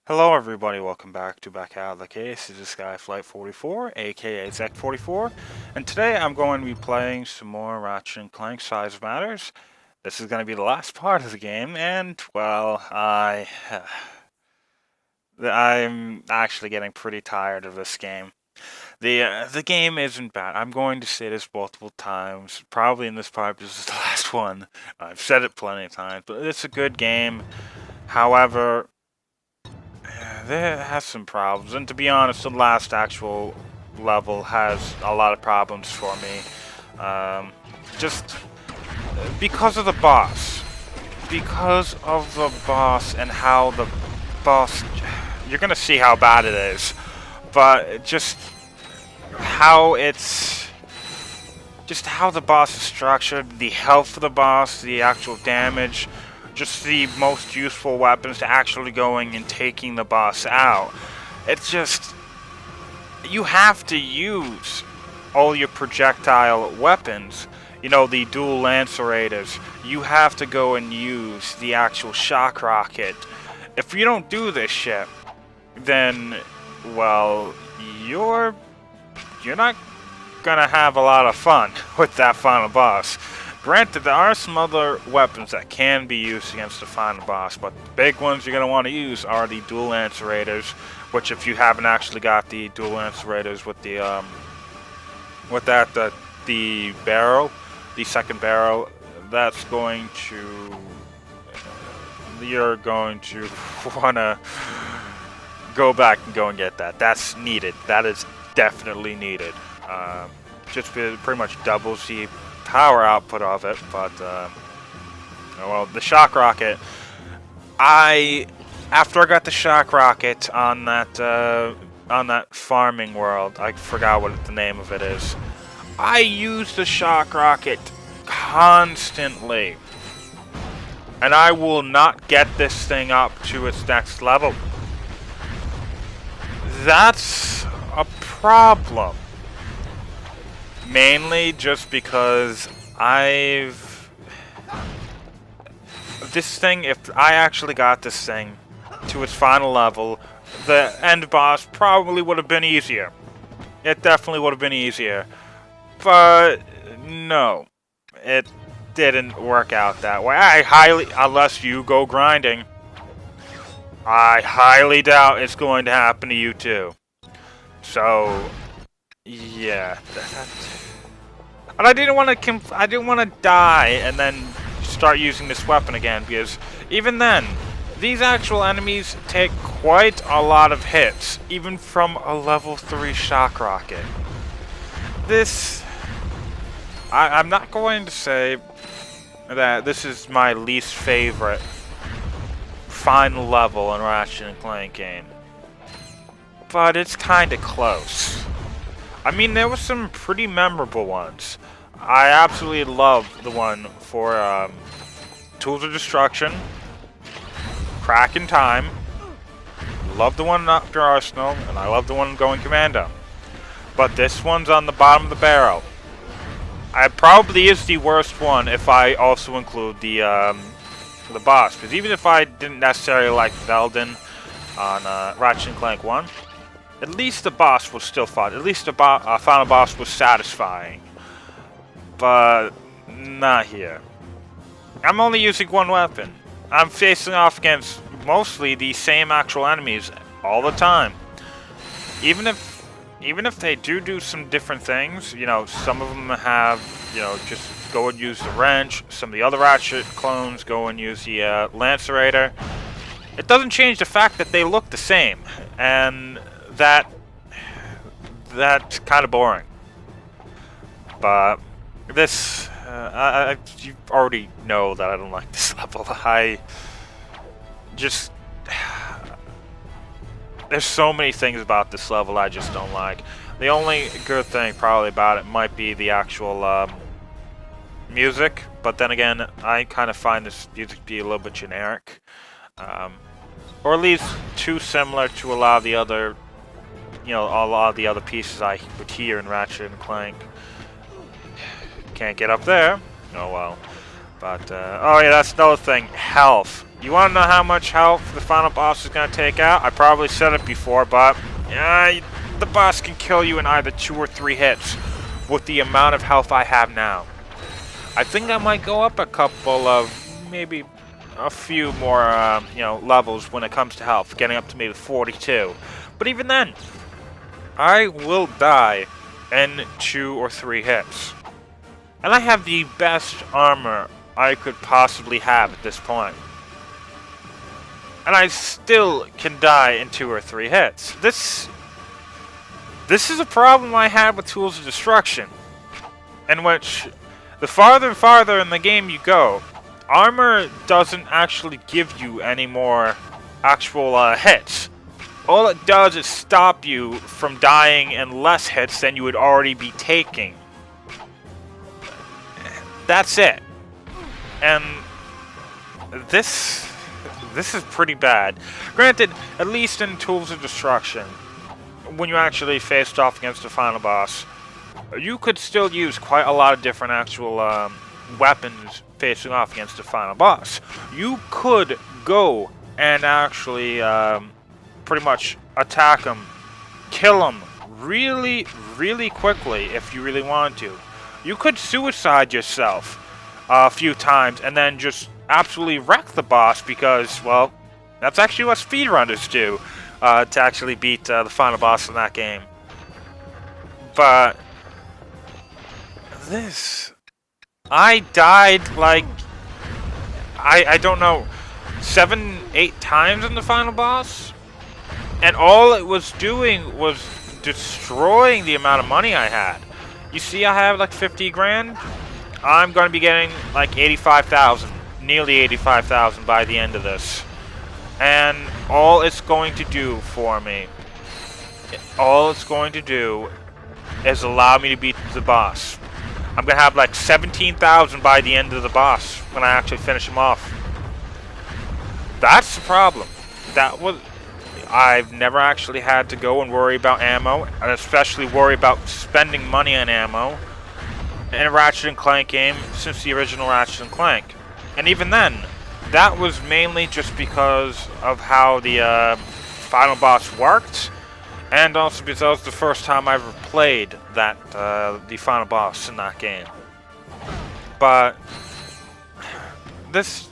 Hello everybody, welcome back to Back Out of the Case. This is Skyflight44, aka Zek44, and today I'm going to be playing some more Ratchet and Clank Size Matters. This is going to be the last part of the game, and, well, I'm actually getting pretty tired of this game. The game isn't bad. I'm going to say this multiple times, probably in this part because it's the last one. I've said it plenty of times, but it's a good game. However, it has some problems, and to be honest, the last actual level has a lot of problems for me. Just because of the boss. Because of the boss and how the boss... You're gonna see how bad it is. But just how it's... Just how the boss is structured, the health of the boss, the actual damage... Just the most useful weapons to actually going and taking the boss out. It's just... You have to use all your projectile weapons. You know, the dual lacerators. You have to go and use the actual shock rocket. If you don't do this shit, then, well, you're not gonna have a lot of fun with that final boss. Granted, there are some other weapons that can be used against the final boss, but the big ones you're going to want to use are the dual lacerators, which if you haven't actually got the dual lacerators with the, the barrel, the second barrel, that's going to, you're going to want to go back and go and get that. That's needed. That is definitely needed. Just pretty much doubles the power output of it, but well, the shock rocket. After I got the shock rocket on that farming world, I forgot what the name of it is. I used the shock rocket constantly, and I will not get this thing up to its next level. That's a problem. Mainly just because this thing, if I actually got this thing to its final level, the end boss probably would have been easier. It definitely would have been easier. But no, it didn't work out that way. Unless you go grinding, I highly doubt it's going to happen to you too. So, yeah, and I didn't want to die and then start using this weapon again, because even then, these actual enemies take quite a lot of hits, even from a level 3 shock rocket. I'm not going to say that this is my least favorite final level in Ratchet and Clank game, but it's kind of close. I mean, there were some pretty memorable ones. I absolutely love the one for Tools of Destruction, Crack in Time. Love the one after Arsenal, and I love the one going Commando. But this one's on the bottom of the barrel. It probably is the worst one if I also include the boss, because even if I didn't necessarily like Veldin on Ratchet and Clank 1. At least the boss was still fun. At least the final boss was satisfying. But not here. I'm only using one weapon. I'm facing off against mostly the same actual enemies all the time. Even if they do some different things, you know, some of them have, you know, just go and use the wrench. Some of the other Ratchet clones go and use the Lacerator. It doesn't change the fact that they look the same, and that's kind of boring. But this, you already know that I don't like this level. There's so many things about this level I just don't like. The only good thing probably about it might be the actual music, but then again, I kind of find this music to be a little bit generic. Or at least too similar to a lot of the other, you know, a lot of the other pieces I would hear in Ratchet and Clank. Can't get up there. Oh well. But, oh yeah, that's another thing. Health. You want to know how much health the final boss is going to take out? I probably said it before, but the boss can kill you in either 2 or 3 hits with the amount of health I have now. I think I might go up a couple of, maybe a few more, levels when it comes to health, getting up to maybe 42. But even then, I will die in 2 or 3 hits. And I have the best armor I could possibly have at this point. And I still can die in 2 or 3 hits. This is a problem I had with Tools of Destruction, in which the farther and farther in the game you go, armor doesn't actually give you any more actual hits. All it does is stop you from dying in less hits than you would already be taking. That's it. And this is pretty bad. Granted, at least in Tools of Destruction, when you actually faced off against the final boss, you could still use quite a lot of different actual weapons facing off against the final boss. You could go and actually pretty much attack him, kill him really, really quickly if you really wanted to. You could suicide yourself a few times and then just absolutely wreck the boss because, well, that's actually what speedrunners do to actually beat the final boss in that game. But this, I died like, I don't know, 7, 8 times in the final boss, and all it was doing was destroying the amount of money I had. You see, I have like 50 grand. I'm going to be getting like 85,000, nearly 85,000 by the end of this. And all it's going to do for me, all it's going to do is allow me to beat the boss. I'm going to have like 17,000 by the end of the boss when I actually finish him off. That's the problem. I've never actually had to go and worry about ammo, and especially worry about spending money on ammo in a Ratchet and Clank game since the original Ratchet and Clank. And even then, that was mainly just because of how the final boss worked, and also because that was the first time I ever played the final boss in that game. But this,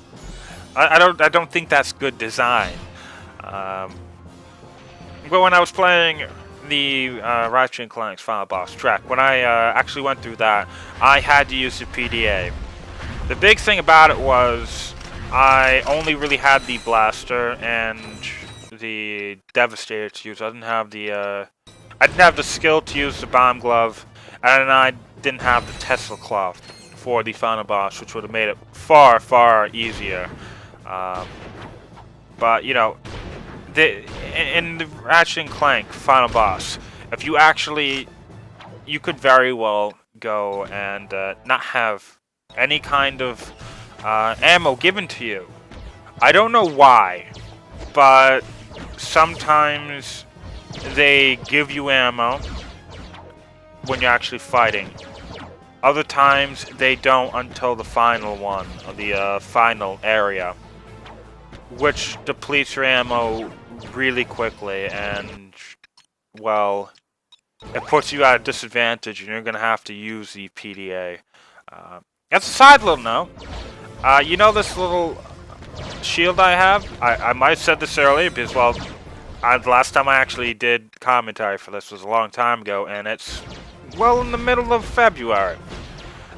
I don't think that's good design. But when I was playing the Ratchet and Clank's final boss track, when I actually went through that, I had to use the PDA. The big thing about it was I only really had the blaster and the Devastator to use. I didn't have the skill to use the bomb glove, and I didn't have the Tesla cloth for the final boss, which would have made it far, far easier. But you know, in the Ratchet and Clank final boss, if you could very well go and not have any kind of ammo given to you. I don't know why, but sometimes they give you ammo when you're actually fighting. Other times they don't until the final one, or the final area, which depletes your ammo really quickly, and, well, it puts you at a disadvantage, and you're going to have to use the PDA. That's a side little note. You know this little shield I have? I might have said this earlier, because, well, the last time I actually did commentary for this was a long time ago, and it's, well, in the middle of February.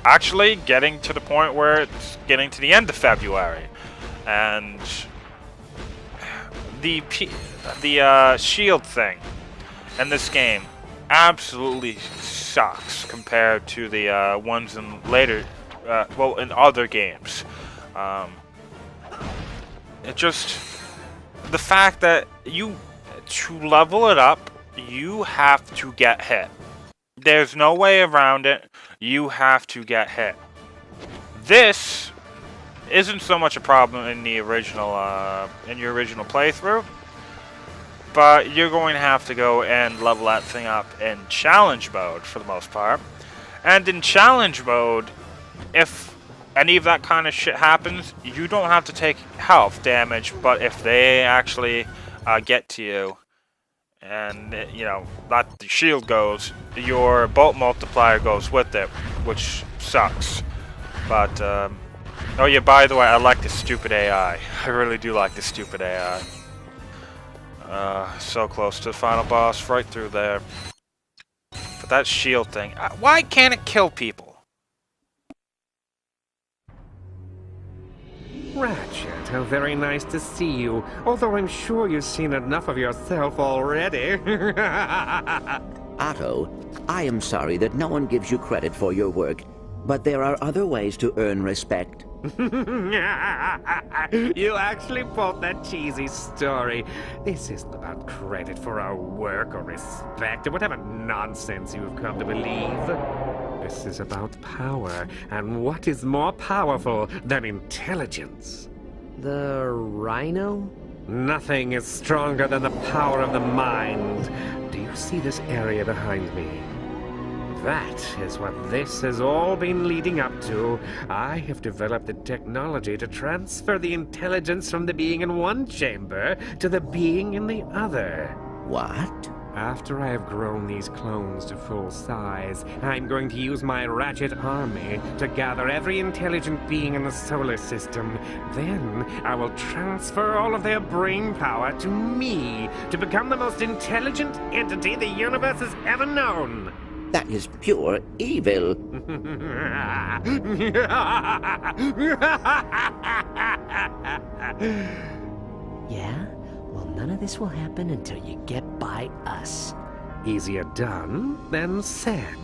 Actually, getting to the point where it's getting to the end of February. And the shield thing in this game absolutely sucks compared to the ones in later, in other games. It just, the fact that to level it up, you have to get hit. There's no way around it. You have to get hit. This isn't so much a problem in the original, in your original playthrough, but you're going to have to go and level that thing up in challenge mode for the most part. And in challenge mode, if any of that kind of shit happens, you don't have to take health damage, but if they actually get to you, and you know that the shield goes, your bolt multiplier goes with it, which sucks. But oh yeah, by the way, I like this stupid AI. I really do like this stupid AI. So close to the final boss, right through there. But that shield thing, why can't it kill people? Ratchet, how very nice to see you, although I'm sure you've seen enough of yourself already. Otto, I am sorry that no one gives you credit for your work, but there are other ways to earn respect. You actually pulled that cheesy story. This isn't about credit for our work or respect or whatever nonsense you've come to believe. This is about power, and what is more powerful than intelligence? The Rhino? Nothing is stronger than the power of the mind. Do you see this area behind me? That is what this has all been leading up to. I have developed the technology to transfer the intelligence from the being in one chamber to the being in the other. What? After I have grown these clones to full size, I'm going to use my Ratchet army to gather every intelligent being in the solar system. Then I will transfer all of their brain power to me to become the most intelligent entity the universe has ever known. That is pure evil. Yeah? Well, none of this will happen until you get by us. Easier done than said.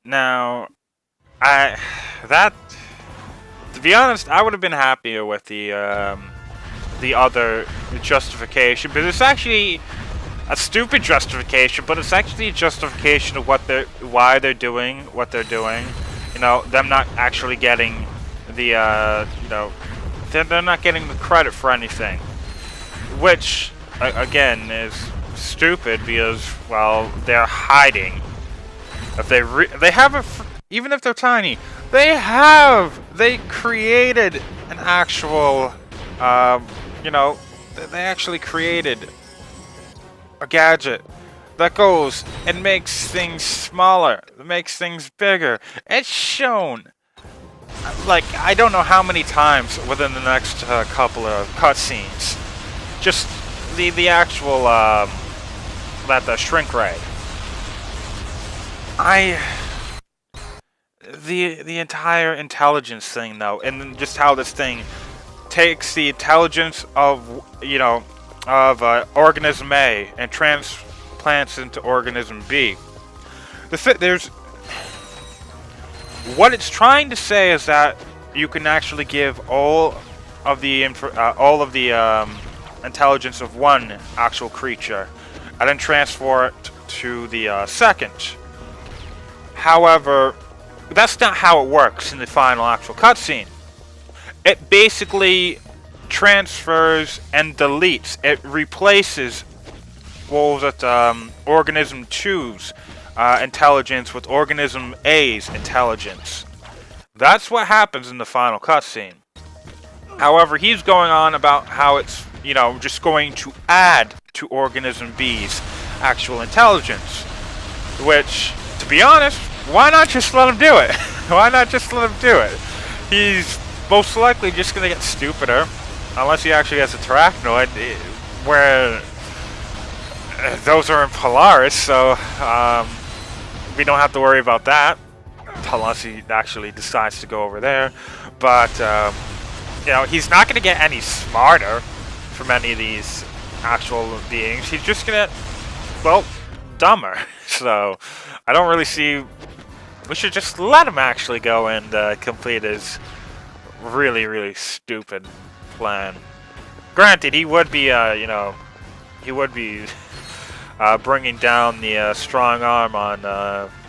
Now, to be honest, I would have been happier with the other justification, but it's actually a stupid justification, but it's actually a justification of why they're doing what they're doing. You know, them not actually getting the, you know, they're not getting the credit for anything. Which, again, is stupid because, well, they're hiding. If they have even if they're tiny, they created an actual, you know, they actually created a gadget that goes and makes things smaller, makes things bigger. It's shown, like, I don't know how many times within the next couple of cutscenes. Just the actual, the shrink ray. The entire intelligence thing, though, and then just how this thing takes the intelligence of, you know, of organism A and transplants into organism B. What it's trying to say is that you can actually give all of the intelligence of one actual creature, and then transfer it to the second. However, that's not how it works in the final actual cutscene. It basically transfers and deletes. It replaces, what was it, Organism 2's intelligence with Organism A's intelligence. That's what happens in the final cutscene. However, he's going on about how it's, you know, just going to add to Organism B's actual intelligence. Which, to be honest, why not just let him do it? Why not just let him do it? He's most likely just going to get stupider. Unless he actually has a Terracnoid, where those are in Polaris, so we don't have to worry about that. Unless he actually decides to go over there. But, you know, he's not going to get any smarter from any of these actual beings. He's just going to, well, dumber. So, I don't really see... We should just let him actually go and complete his really, really stupid plan. Granted, he would be, you know, he would be bringing down the strong arm on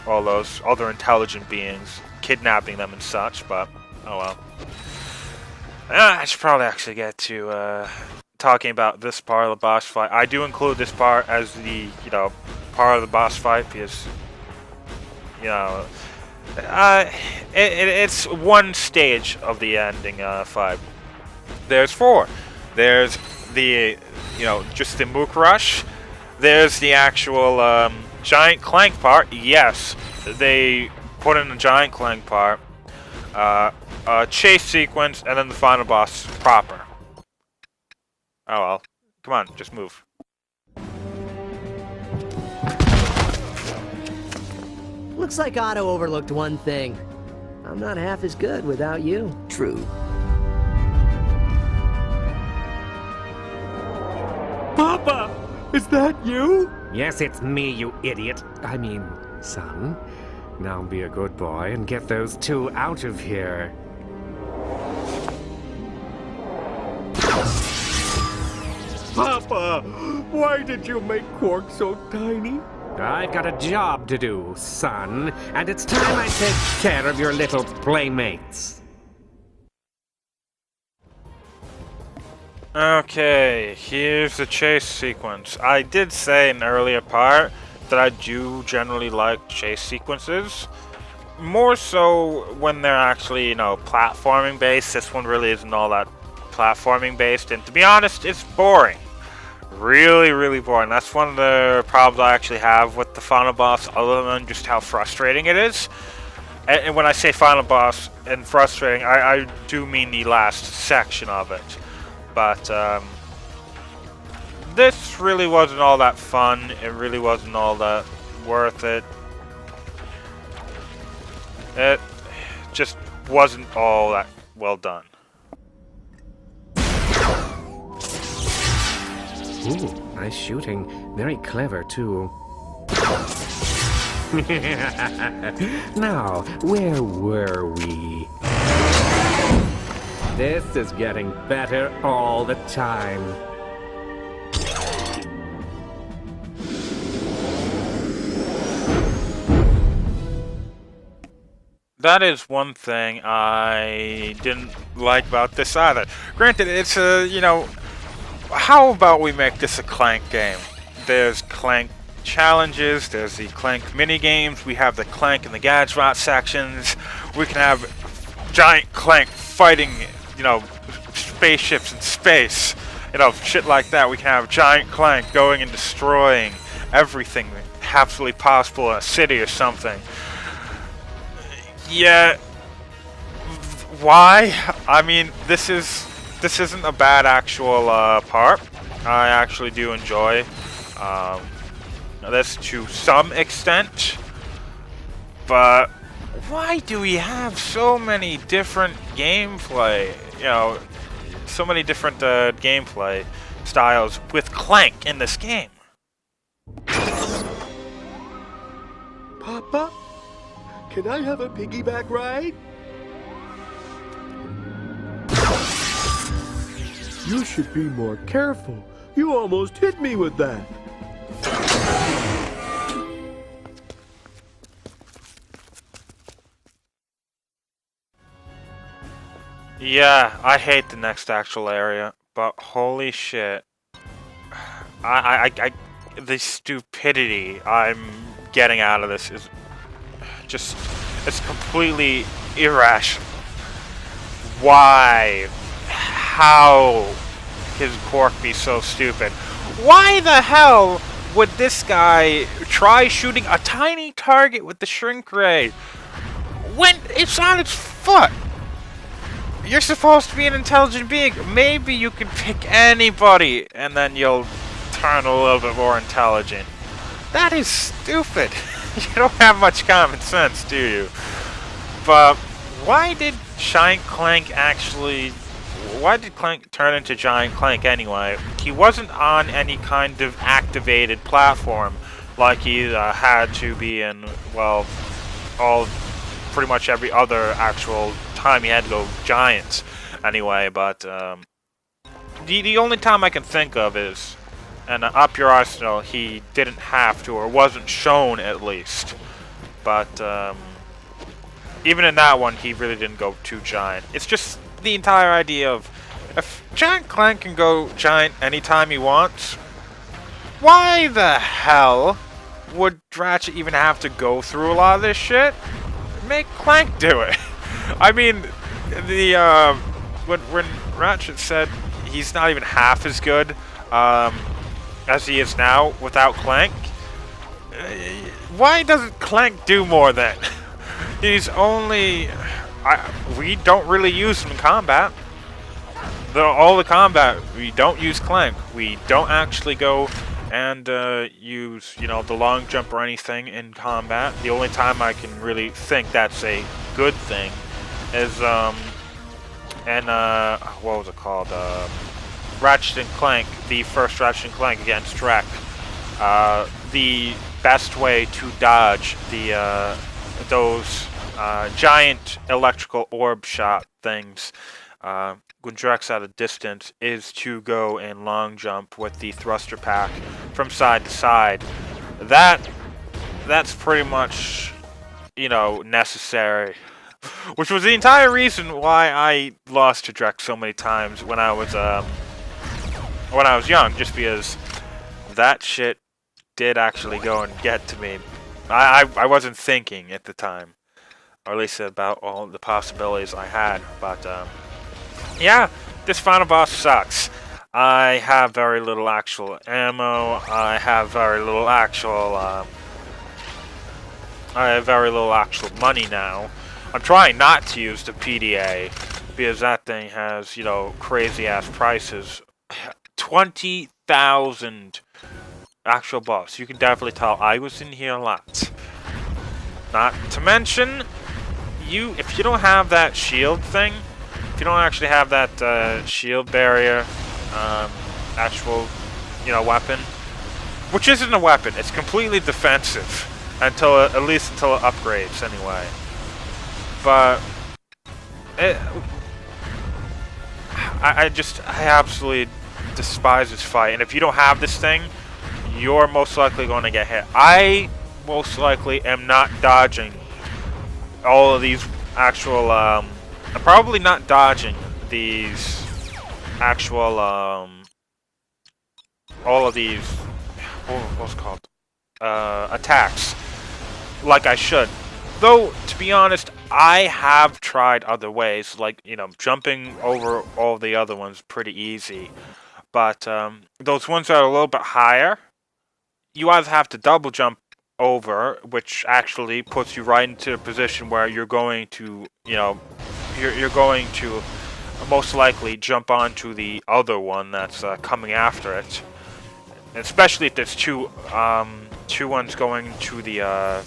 all those other intelligent beings, kidnapping them and such, but, oh well. I should probably actually get to talking about this part of the boss fight. I do include this part as the, you know, part of the boss fight because, you know, It's one stage of the ending. 5. There's 4. There's the, just the Mook Rush. There's the actual giant Clank part. Yes, they put in a giant Clank part. A chase sequence, and then the final boss proper. Oh well. Come on, just move. Looks like Otto overlooked one thing. I'm not half as good without you. True. Papa! Is that you? Yes, it's me, you idiot. I mean, son. Now be a good boy and get those two out of here. Papa! Why did you make Quark so tiny? I've got a job to do, son, and it's time I take care of your little playmates. Okay, here's the chase sequence. I did say in an earlier part that I do generally like chase sequences. More so when they're actually, platforming based. This one really isn't all that platforming based, and to be honest, it's boring. Really, really boring. That's one of the problems I actually have with the final boss, other than just how frustrating it is. And when I say final boss and frustrating, I do mean the last section of it. But this really wasn't all that fun. It really wasn't all that worth it. It just wasn't all that well done. Ooh, nice shooting. Very clever, too. Now, where were we? This is getting better all the time. That is one thing I didn't like about this either. Granted, it's a, how about we make this a Clank game? There's Clank challenges, there's the Clank mini games, we have the Clank and the Gadget sections, we can have giant Clank fighting, spaceships in space, shit like that. We can have giant Clank going and destroying everything absolutely possible in a city or something. Yeah, why? I mean, this isn't a bad actual part. I actually do enjoy this to some extent, but why do we have so many different gameplay? So many different gameplay styles with Clank in this game. Papa, can I have a piggyback ride? You should be more careful. You almost hit me with that. Yeah, I hate the next actual area, but holy shit. The stupidity I'm getting out of this is just, it's completely irrational. Why? How could Quark be so stupid? Why the hell would this guy try shooting a tiny target with the shrink ray when it's on its foot? You're supposed to be an intelligent being. Maybe you can pick anybody and then you'll turn a little bit more intelligent. That is stupid. You don't have much common sense, do you? But why did Giant Clank actually... Why did Clank turn into Giant Clank anyway? He wasn't on any kind of activated platform like he had to be in, well, pretty much every other actual time he had to go giants anyway. But the only time I can think of is, and Up Your Arsenal, he didn't have to, or wasn't shown at least. But even in that one, he really didn't go too giant. It's just the entire idea of, if Giant Clank can go giant anytime he wants, why the hell would Ratchet even have to go through a lot of this shit? make Clank do it. I mean, when Ratchet said he's not even half as good as he is now without Clank, why doesn't Clank do more then? He's only... we don't really use him in combat. All the combat, we don't use Clank. We don't actually go and use, the long jump or anything in combat. The only time I can really think that's a good thing is, what was it called? Ratchet and Clank, the first Ratchet and Clank against Drek. The best way to dodge those giant electrical orb shot things when Drek's at a distance is to go and long jump with the thruster pack from side to side. That's pretty much, necessary. Which was the entire reason why I lost to Drek so many times when I was young, just because that shit did actually go and get to me. I wasn't thinking at the time, or at least about all the possibilities I had, but yeah, this final boss sucks. I have very little actual ammo. I have very little actual money now. I'm trying not to use the PDA because that thing has, crazy ass prices. 20,000 actual buffs. You can definitely tell I was in here a lot. Not to mention, if you don't have that shield thing, if you don't actually have that shield barrier, actual, weapon, which isn't a weapon, it's completely defensive at least until it upgrades anyway. But I absolutely despise this fight, and if you don't have this thing, you're most likely going to get hit. I most likely am not dodging all of these actual, I'm probably not dodging these actual, all of these, what's it called, attacks, like I should. Though, to be honest, I have tried other ways, like, jumping over all the other ones pretty easy. But those ones that are a little bit higher, you either have to double jump over, which actually puts you right into a position where you're going to, you're going to most likely jump onto the other one that's coming after it. And especially if there's two ones going to the,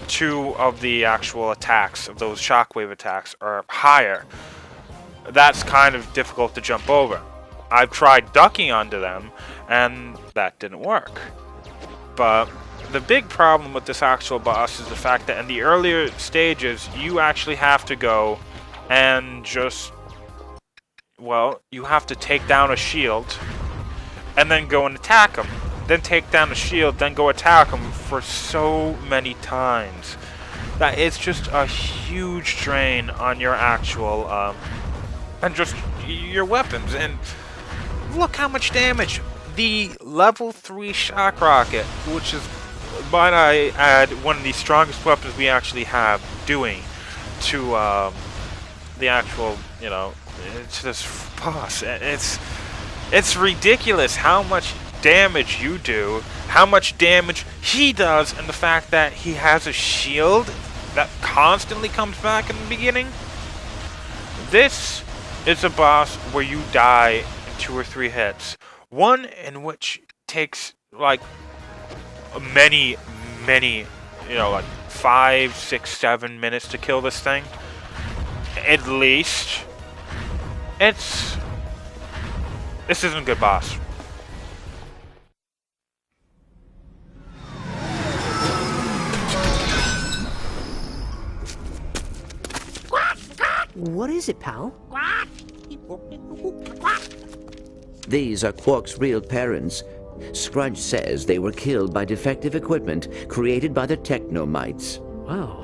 two of the actual attacks, of those shockwave attacks, are higher. That's kind of difficult to jump over. I've tried ducking onto them, and that didn't work. But the big problem with this actual boss is the fact that in the earlier stages, you actually have to go and just, you have to take down a shield, and then go and attack them. Then take down the shield, then go attack them for so many times. That it's just a huge drain on your actual, and just your weapons. And look how much damage the level 3 shock rocket, which is, might I add, one of the strongest weapons we actually have, doing to the actual, to this boss. It's ridiculous how much damage you do, how much damage he does, and the fact that he has a shield that constantly comes back in the beginning. This is a boss where you die in 2 or 3 hits. One in which takes like many, like 5, 6, 7 minutes to kill this thing. At least. This isn't a good boss. What is it, pal? These are Quark's real parents. Scrunch says they were killed by defective equipment created by the Technomites. Wow,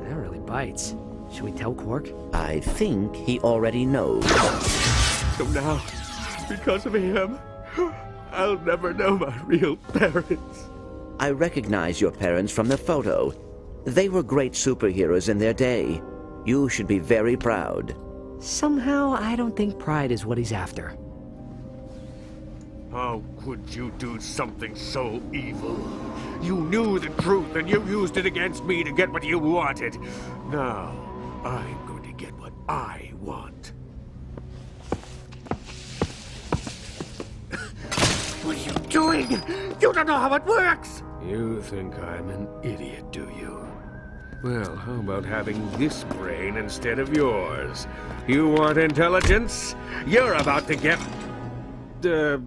that really bites. Should we tell Quark? I think he already knows. So now, because of him, I'll never know my real parents. I recognize your parents from the photo. They were great superheroes in their day. You should be very proud. Somehow, I don't think pride is what he's after. How could you do something so evil? You knew the truth and you used it against me to get what you wanted. Now, I'm going to get what I want. What are you doing? You don't know how it works! You think I'm an idiot, do you? Well, how about having this brain instead of yours? You want intelligence? You're about to get... the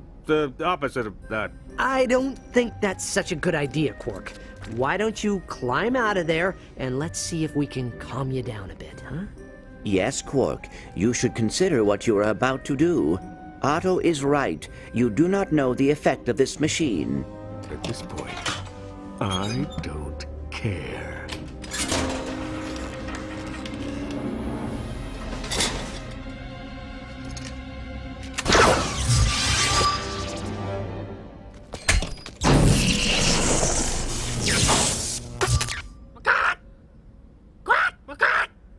opposite of that. I don't think that's such a good idea, Quark. Why don't you climb out of there and let's see if we can calm you down a bit, huh? Yes, Quark, you should consider what you are about to do. Otto is right. You do not know the effect of this machine. At this point, I don't care.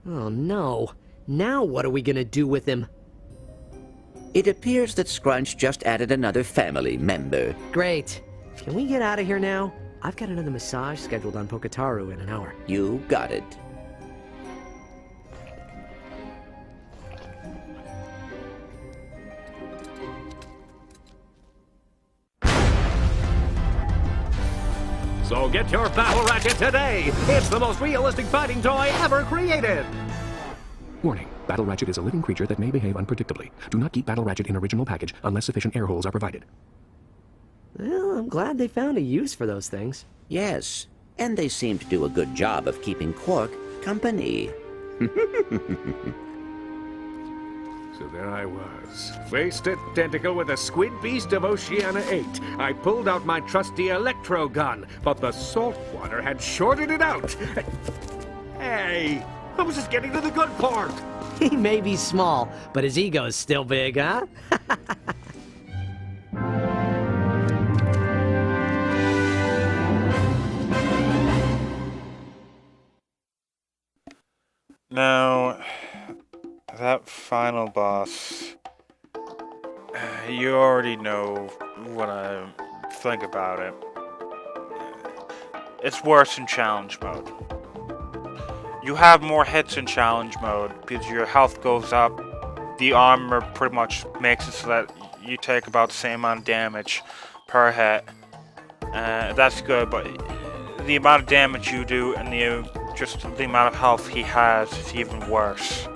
Oh no. Now what are we gonna do with him? It appears that Scrunch just added another family member. Great. Can we get out of here now? I've got another massage scheduled on Poketaru in an hour. You got it. So get your Battle Ratchet today! It's the most realistic fighting toy ever created! Warning. Battle Ratchet is a living creature that may behave unpredictably. Do not keep Battle Ratchet in original package unless sufficient air holes are provided. Well, I'm glad they found a use for those things. Yes, and they seem to do a good job of keeping Quark company. So there I was, faced at tentacle with a squid beast of Oceania 8. I pulled out my trusty electro gun, but the salt water had shorted it out. Hey, I was just getting to the good part. He may be small, but his ego's still big, huh? Now, that final boss, you already know what I think about it. It's worse in challenge mode. You have more hits in challenge mode because your health goes up. The armor pretty much makes it so that you take about the same amount of damage per hit. That's good, but the amount of damage you do and just the amount of health he has is even worse.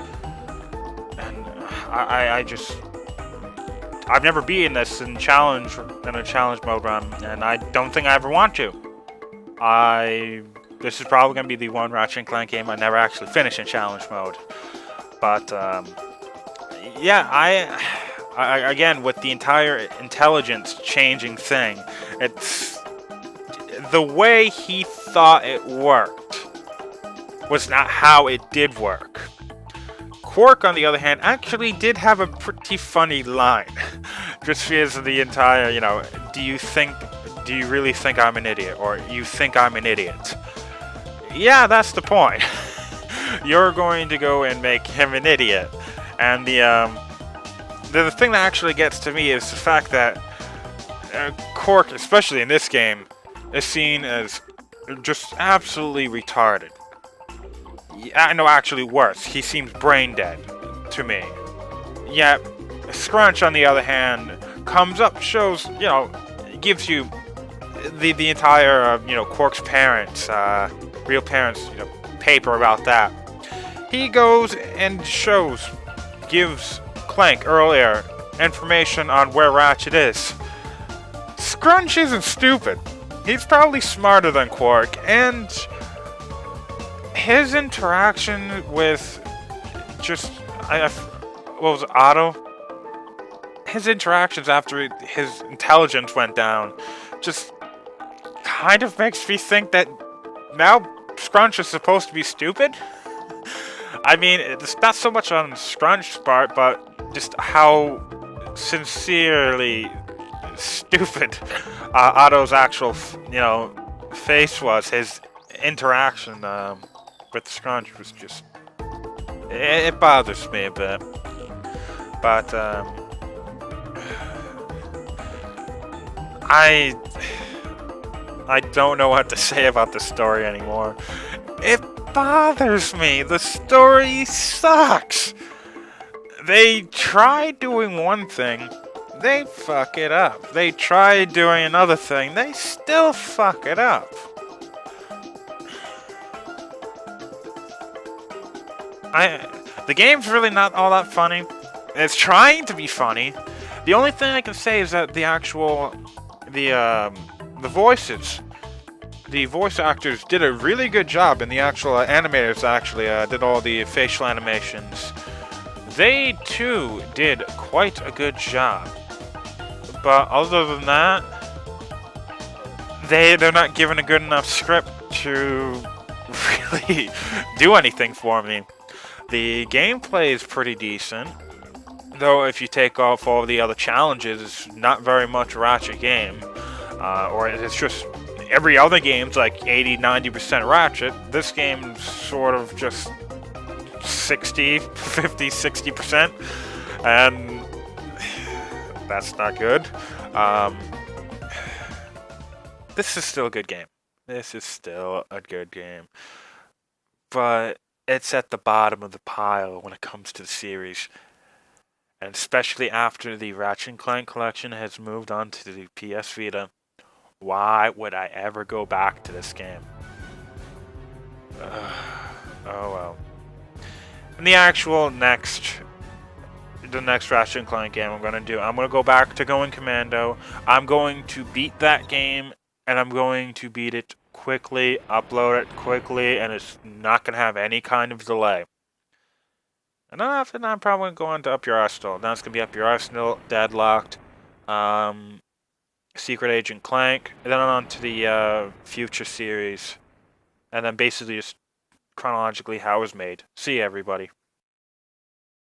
And I've never beaten this in a challenge mode run, and I don't think I ever want to. This is probably going to be the one Ratchet & Clank game I never actually finish in challenge mode. But yeah, I again, with the entire intelligence changing thing, it's the way he thought it worked was not how it did work. Quark, on the other hand, actually did have a pretty funny line. Just because of the entire, do you really think I'm an idiot? Or you think I'm an idiot? Yeah, that's the point. You're going to go and make him an idiot. And the thing that actually gets to me is the fact that Quark, especially in this game, is seen as just absolutely retarded. I know, actually worse. He seems brain dead to me. Yet, Scrunch, on the other hand, comes up, shows, gives you the entire, Quark's parents, real parents, paper about that. He goes and gives Clank earlier information on where Ratchet is. Scrunch isn't stupid. He's probably smarter than Quark, and his interaction with what was it, Otto? His interactions after his intelligence went down just kind of makes me think that now Scrunch is supposed to be stupid. I mean, it's not so much on Scrunch's part, but just how sincerely stupid Otto's actual, face was. His interaction with Scrunch was just it bothers me a bit. But I don't know what to say about the story anymore. It bothers me. The story sucks. They try doing one thing, they fuck it up. They try doing another thing, they still fuck it up. The game's really not all that funny. It's trying to be funny. The only thing I can say is that the voices, the voice actors did a really good job, and the actual animators actually did all the facial animations. They too did quite a good job. But other than that, they're not given a good enough script to really do anything for me. The gameplay is pretty decent, though if you take off all the other challenges, it's not very much a Ratchet game. Or it's just every other game's like 80-90% Ratchet. This game's sort of just 50-60%, and that's not good. This is still a good game. This is still a good game. But it's at the bottom of the pile when it comes to the series. And especially after the Ratchet and Clank collection has moved on to the PS Vita, why would I ever go back to this game? Oh well. And the next Ratchet and Clank game I'm gonna go back to Going Commando. I'm going to beat that game, and I'm going to beat it quickly, upload it quickly, and it's not gonna have any kind of delay. And then after that, I'm probably going to Up Your Arsenal. Now it's gonna be Up Your Arsenal, Deadlocked, Secret Agent Clank, and then on to the future series, and then basically just chronologically how it was made. See you, everybody.